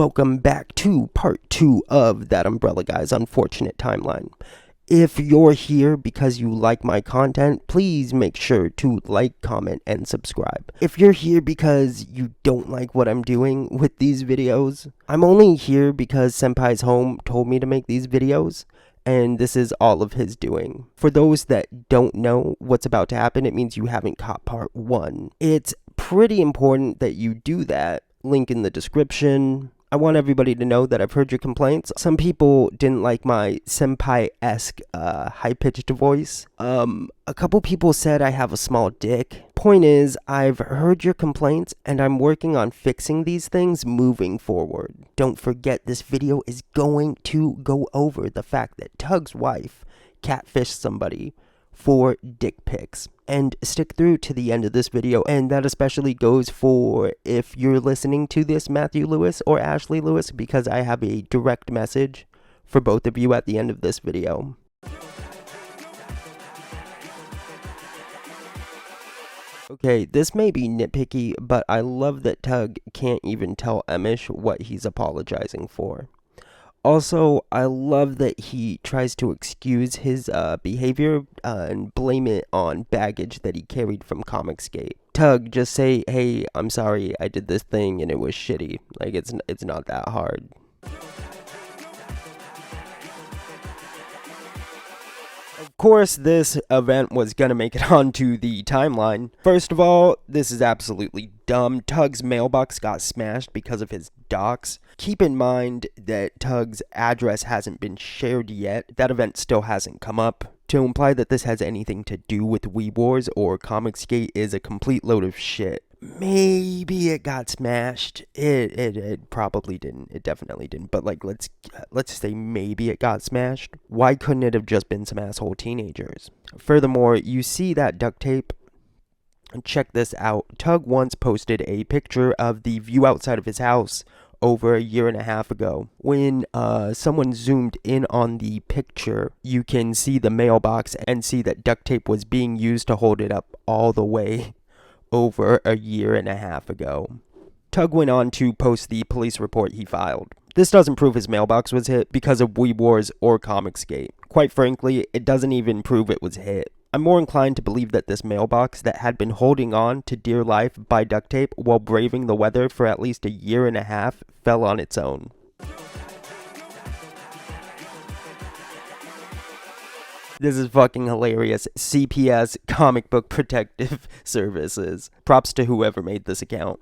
Welcome back to part 2 of That Umbrella Guy's Unfortunate Timeline. If you're here because you like my content, please make sure to like, comment, and subscribe. If you're here because you don't like what I'm doing with these videos, I'm only here because Senpai's Home told me to make these videos, and this is all of his doing. For those that don't know what's about to happen, it means you haven't caught part 1. It's pretty important that you do that. Link in the description. I want everybody to know that I've heard your complaints. Some people didn't like my senpai-esque high-pitched voice. A couple people said I have a small dick. Point is, I've heard your complaints and I'm working on fixing these things moving forward. Don't forget, this video is going to go over the fact that Tug's wife catfished somebody for dick pics. And stick through to the end of this video, and that especially goes for if you're listening to this, Matthew Lewis or Ashley Lewis, because I have a direct message for both of you at the end of this video. Okay, this may be nitpicky, but I love that Tug can't even tell Emish what he's apologizing for. Also, I love that he tries to excuse his behavior and blame it on baggage that he carried from Comicsgate. Tug, just say, hey, I'm sorry, I did this thing and it was shitty. Like, it's not that hard. Of course, this event was gonna make it onto the timeline. First of all, this is absolutely dumb. Tug's mailbox got smashed because of his docs. Keep in mind that Tug's address hasn't been shared yet. That event still hasn't come up. To imply that this has anything to do with Weeb Wars or Comicsgate is a complete load of shit. Maybe it got smashed. It probably didn't. It definitely didn't. But like, let's say maybe it got smashed. Why couldn't it have just been some asshole teenagers? Furthermore, you see that duct tape? Check this out. Tug once posted a picture of the view outside of his house over a year and a half ago. When someone zoomed in on the picture, you can see the mailbox and see that duct tape was being used to hold it up all the way over a year and a half ago. Tug went on to post the police report he filed. This doesn't prove his mailbox was hit because of Weeb Wars or Comicsgate. Quite frankly, it doesn't even prove it was hit. I'm more inclined to believe that this mailbox that had been holding on to dear life by duct tape while braving the weather for at least a year and a half fell on its own. This is fucking hilarious. CPS, Comic Book Protective Services. Props to whoever made this account.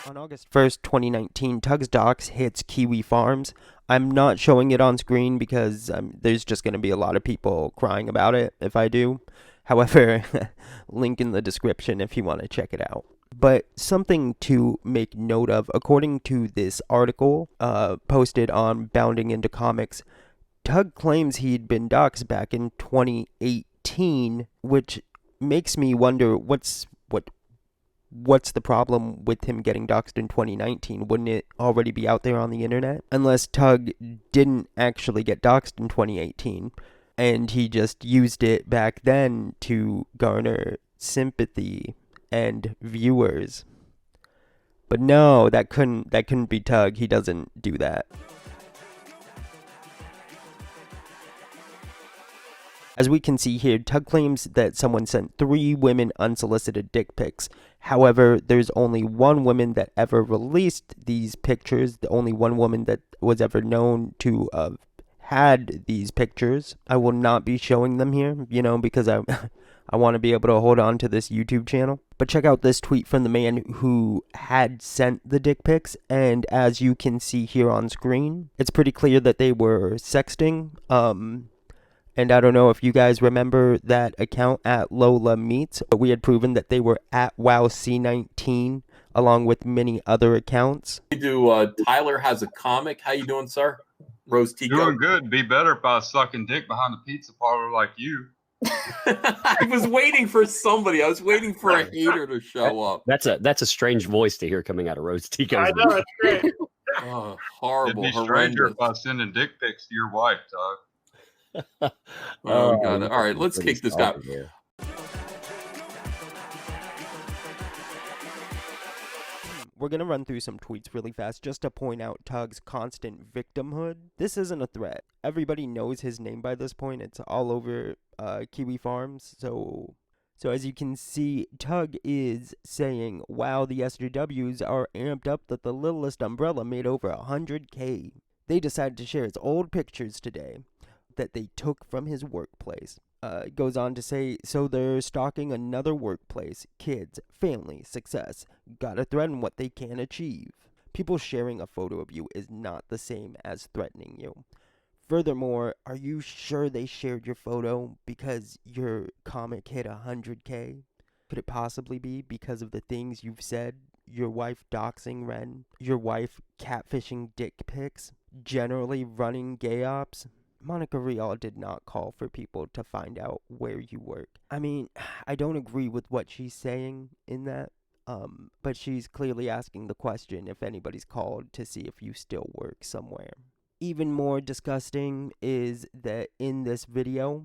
On August 1st, 2019, Tug's Docs hits Kiwi Farms. I'm not showing it on screen because there's just going to be a lot of people crying about it if I do. However, link in the description if you want to check it out. But something to make note of, according to this article posted on Bounding Into Comics, Tug claims he'd been doxxed back in 2018, which makes me wonder what's the problem with him getting doxxed in 2019? Wouldn't it already be out there on the internet? Unless Tug didn't actually get doxxed in 2018, and he just used it back then to garner sympathy and viewers. But no, that couldn't be Tug. He doesn't do that. As we can see here, Tug claims that someone sent 3 women unsolicited dick pics. However, there's only one woman that ever released these pictures, the only one woman that was ever known to have had these pictures. I will not be showing them here, because I want to be able to hold on to this YouTube channel. But check out this tweet from the man who had sent the dick pics, and as you can see here on screen, it's pretty clear that they were sexting. And I don't know if you guys remember that account at Lola Meets, but we had proven that they were at WowC19 along with many other accounts. Tyler has a comic. How you doing, sir? Rose Tico. Doing good. Be better if I was sucking dick behind a pizza parlor like you. I was waiting for somebody. I was waiting for a hater to show up. That's a strange voice to hear coming out of Rose Tico. I know, it's great. Oh, horrible. It'd be stranger if I was sending dick pics to your wife, Tug. Oh, God. All right, let's kick this guy. We're gonna run through some tweets really fast just to point out Tug's constant victimhood. This isn't a threat. Everybody knows his name by this point. It's all over Kiwi Farms. So as you can see, Tug is saying, wow, the SJWs are amped up that the Littlest Umbrella made over 100K. They decided to share his old pictures today that they took from his workplace. Goes on to say, so they're stalking another workplace, kids, family, success, gotta threaten what they can achieve. People sharing a photo of you is not the same as threatening you. Furthermore, are you sure they shared your photo because your comic hit 100K? Could it possibly be because of the things you've said? Your wife doxing Ren? Your wife catfishing dick pics? Generally running gay ops? Monica Rial did not call for people to find out where you work. I mean, I don't agree with what she's saying in that, but she's clearly asking the question if anybody's called to see if you still work somewhere. Even more disgusting is that in this video,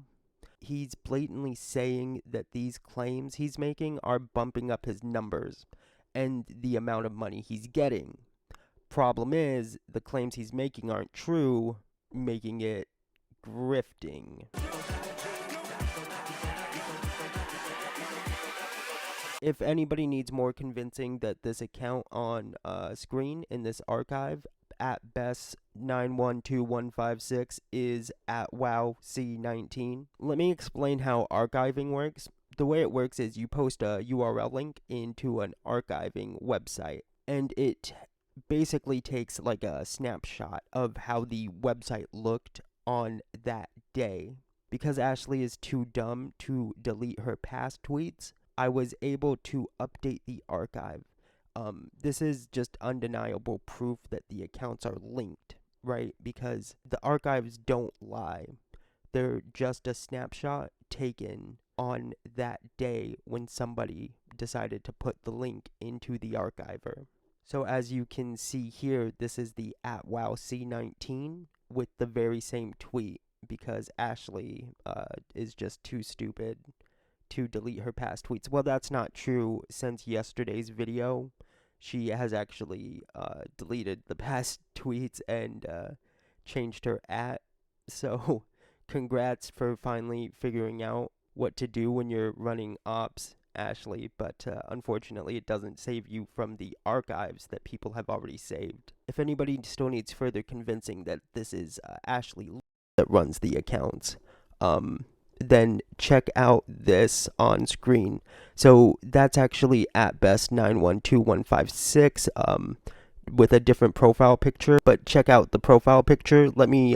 he's blatantly saying that these claims he's making are bumping up his numbers and the amount of money he's getting. Problem is, the claims he's making aren't true, making it grifting. If anybody needs more convincing that this account on screen in this archive at best 912156 is at wowc19, let me explain how archiving works. The way it works is you post a URL link into an archiving website, and it basically takes like a snapshot of how the website looked on that day. Because Ashley is too dumb to delete her past tweets, I was able to update the archive. This is just undeniable proof that the accounts are linked, right? Because the archives don't lie. They're just a snapshot taken on that day when somebody decided to put the link into the archiver. So as you can see here, this is the @wowc19 with the very same tweet, because Ashley is just too stupid to delete her past tweets. Well, that's not true. Since yesterday's video, she has actually deleted the past tweets and changed her @. So congrats for finally figuring out what to do when you're running ops, Ashley, but unfortunately it doesn't save you from the archives that people have already saved. If anybody still needs further convincing that this is Ashley that runs the accounts, then check out this on screen. So that's actually at best 912156 with a different profile picture, but check out the profile picture. Let me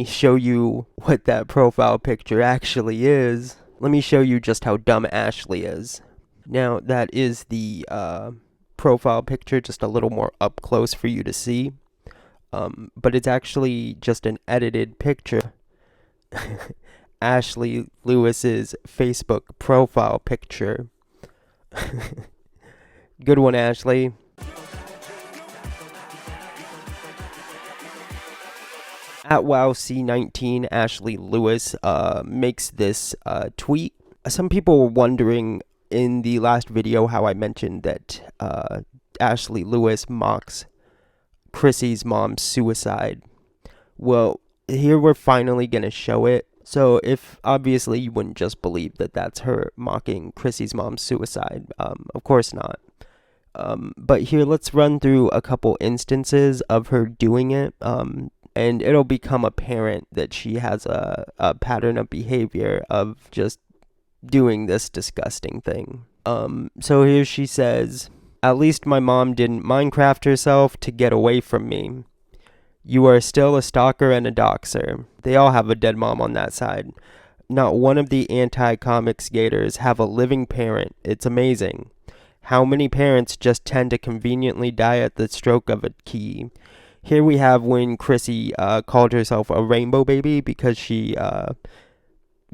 show you what that profile picture actually is. Let me show you just how dumb Ashley is. Now, that is the profile picture, just a little more up close for you to see. But it's actually just an edited picture. Ashley Lewis's Facebook profile picture. Good one, Ashley. At wowc19, Ashley Lewis makes this tweet. Some people were wondering in the last video how I mentioned that Ashley Lewis mocks Chrissy's mom's suicide. Well, here we're finally gonna show it. So if obviously you wouldn't just believe that that's her mocking Chrissy's mom's suicide, of course not. But here, let's run through a couple instances of her doing it. And it'll become apparent that she has a pattern of behavior of just doing this disgusting thing. So here she says, at least my mom didn't Minecraft herself to get away from me. You are still a stalker and a doxer. They all have a dead mom on that side. Not one of the anti-comics gators have a living parent. It's amazing. How many parents just tend to conveniently die at the stroke of a key? Here we have when Chrissy called herself a rainbow baby because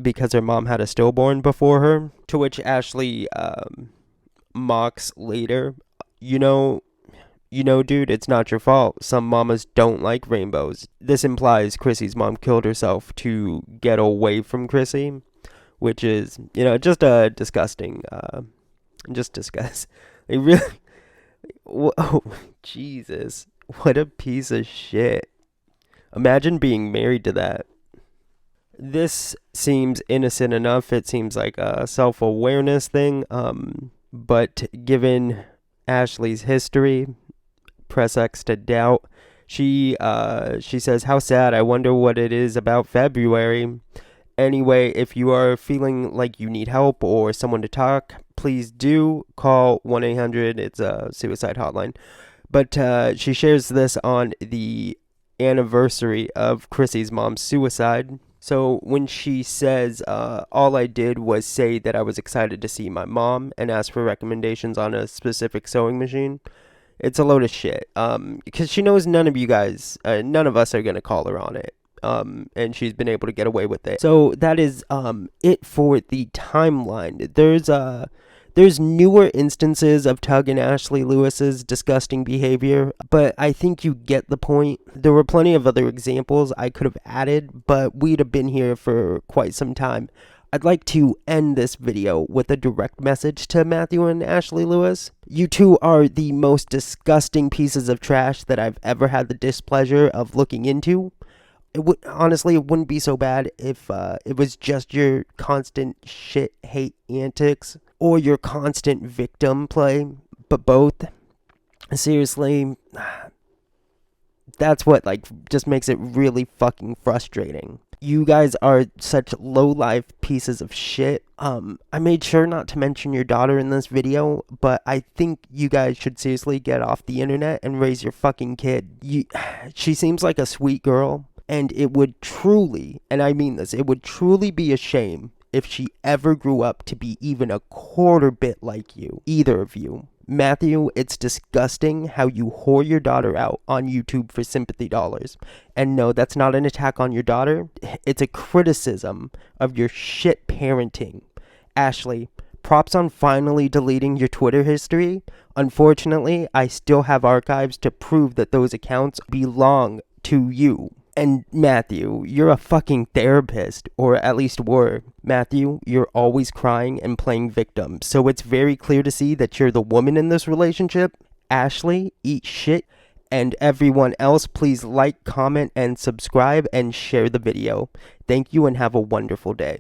because her mom had a stillborn before her, to which Ashley mocks later. You know, dude, it's not your fault. Some mamas don't like rainbows. This implies Chrissy's mom killed herself to get away from Chrissy, which is, just a disgusting, just disgust. Whoa, Jesus. What a piece of shit. Imagine being married to that. This seems innocent enough. It seems like a self-awareness thing. But given Ashley's history, press X to doubt. She says, "How sad. I wonder what it is about February." Anyway, if you are feeling like you need help or someone to talk, please do call 1-800. It's a suicide hotline. But she shares this on the anniversary of Chrissy's mom's suicide. So when she says, all I did was say that I was excited to see my mom and ask for recommendations on a specific sewing machine, it's a load of shit. Because she knows none of you guys, none of us are going to call her on it. And she's been able to get away with it. So that is it for the timeline. There's newer instances of Tug and Ashley Lewis's disgusting behavior, but I think you get the point. There were plenty of other examples I could have added, but we'd have been here for quite some time. I'd like to end this video with a direct message to Matthew and Ashley Lewis. You two are the most disgusting pieces of trash that I've ever had the displeasure of looking into. Honestly, it wouldn't be so bad if it was just your constant shit hate antics or your constant victim play, but both. Seriously, that's what just makes it really fucking frustrating. You guys are such low-life pieces of shit. I made sure not to mention your daughter in this video, but I think you guys should seriously get off the internet and raise your fucking kid. She seems like a sweet girl, and it would truly, and I mean this, it would truly be a shame if she ever grew up to be even a quarter bit like you, either of you. Matthew, it's disgusting how you whore your daughter out on YouTube for sympathy dollars. And no, that's not an attack on your daughter. It's a criticism of your shit parenting. Ashley, props on finally deleting your Twitter history. Unfortunately, I still have archives to prove that those accounts belong to you. And Matthew, you're a fucking therapist, or at least were. Matthew, you're always crying and playing victim, so it's very clear to see that you're the woman in this relationship. Ashley, eat shit, and everyone else, please like, comment, and subscribe, and share the video. Thank you, and have a wonderful day.